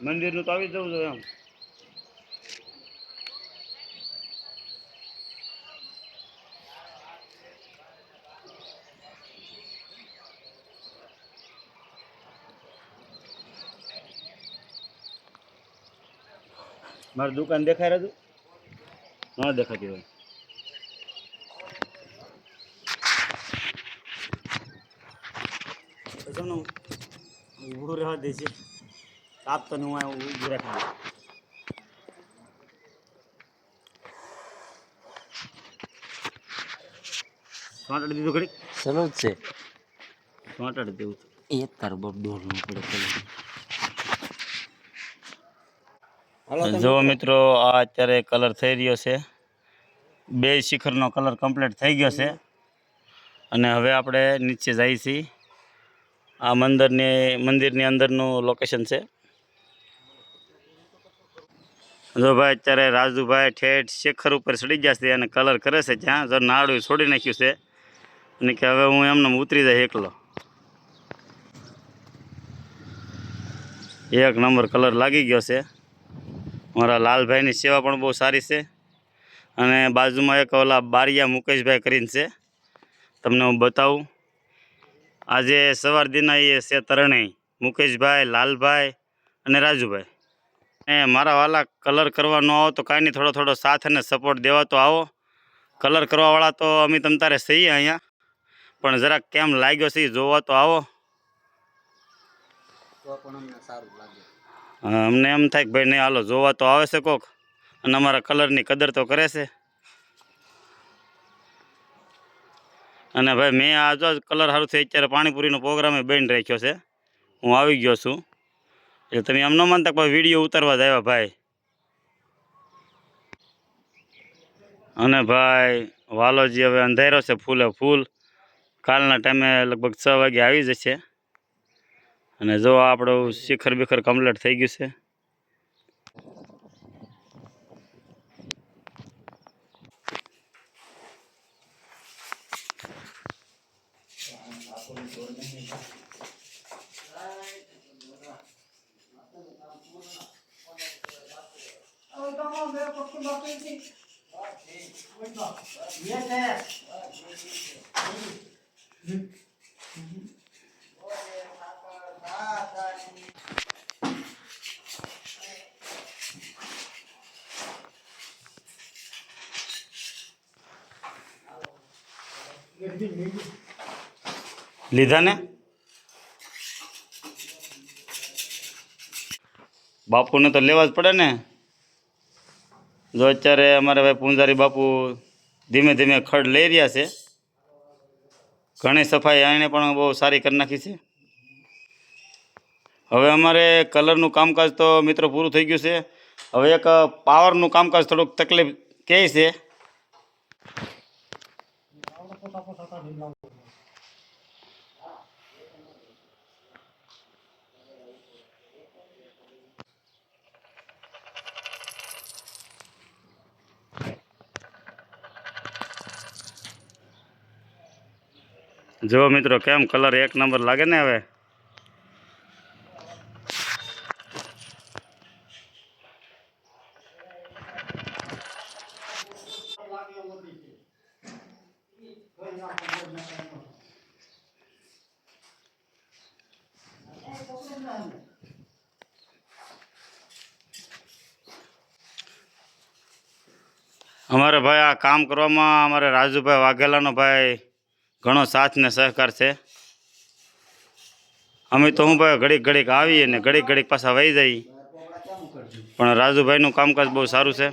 મંદિરનું તો આવી જવું જોઈએ એમ. મારી દુકાન દેખાય રહ્યું ન દેખાતી હોય. ઉભું રહેવા દે છે તાપ તો હું ઊભું રાખી દઉં. સોંટાડી દીધું ઘડી સરળ છે. સોંટાડી દેવું એક તાર બબ દોડવું પડે. જો મિત્રો આ અત્યારે કલર થઈ રહ્યો છે. બે શિખરનો કલર કમ્પ્લીટ થઈ ગયો છે અને હવે આપણે નીચે જઈએ છીએ. આ મંદિરની અંદરનું લોકેશન છે. જો ભાઈ અત્યારે રાજુભાઈ ઠેઠ શિખર ઉપર ચડી ગયા છે અને કલર કરે છે. ત્યાં જો નાડું છોડી નાખ્યું છે અને કે હવે હું એમને ઉતરી જાય એકલો. એક નંબર કલર લાગી ગયો છે. મારા લાલભાઈની સેવા પણ બહુ સારી છે અને બાજુમાં એક ઓલા બારિયા મુકેશભાઈ કરીને છે. તમને હું બતાવું. આજે સવાર દિના એ છે ત્રણેય મુકેશભાઈ, લાલભાઈ અને રાજુભાઈ. ને મારા વાલા કલર કરવા ન આવો તો કાંઈ નહીં, થોડો થોડો સાથ અને સપોર્ટ દેવા તો આવો. કલર કરવાવાળા તો અમે તમ તારે સહીએ અહીંયા, પણ જરાક કેમ લાગ્યો છે જોવા તો આવો. અમને એમ થાય કે ભાઈ નહીં હાલો જોવા તો આવે છે કોક અને અમારા કલરની કદર તો કરે છે. અને ભાઈ મેં આ જો કલર સારું થઈ અત્યારે પાણીપુરીનો પ્રોગ્રામ બેન રાખ્યો છે. હું આવી ગયો છું એટલે તમે એમ ન માનતા કે વિડીયો ઉતારવા જ આવ્યા ભાઈ. અને ભાઈ વાલોજી હવે અંધારો છે ફૂલે ફૂલ. કાલના ટાઈમે લગભગ 6 વાગે આવી જશે. અને જો આપણું શિખર બિખર કમ્પ્લીટ થઈ ગયું છે. લીધા ને બાપુને તો લેવા જ પડે ને. જો અત્યારે અમારે ભાઈ પૂંજારી બાપુ ધીમે ધીમે ખડ લઈ રહ્યા છે. ઘણી સફાઈ આણે પણ બહુ સારી કરી નાખી છે. હવે અમારે કલરનું કામકાજ તો મિત્રો પૂરું થઈ ગયું છે. હવે એક પાવરનું કામકાજ થોડુંક તકલીફ કહે છે. જો મિત્રો કેમ કલર એક નંબર લાગે ને. હવે અમારે ભાઈ આ કામ કરવામાં અમારે રાજુભાઈ વાઘેલાનો ભાઈ ઘણો સાથ ને સહકાર છે. અમે તો હું ભાઈ ઘડીક ઘડીક આવીએ ને ઘડીક ઘડીક પાછા વહી જઈએ, પણ રાજુભાઈનું કામકાજ બહુ સારું છે.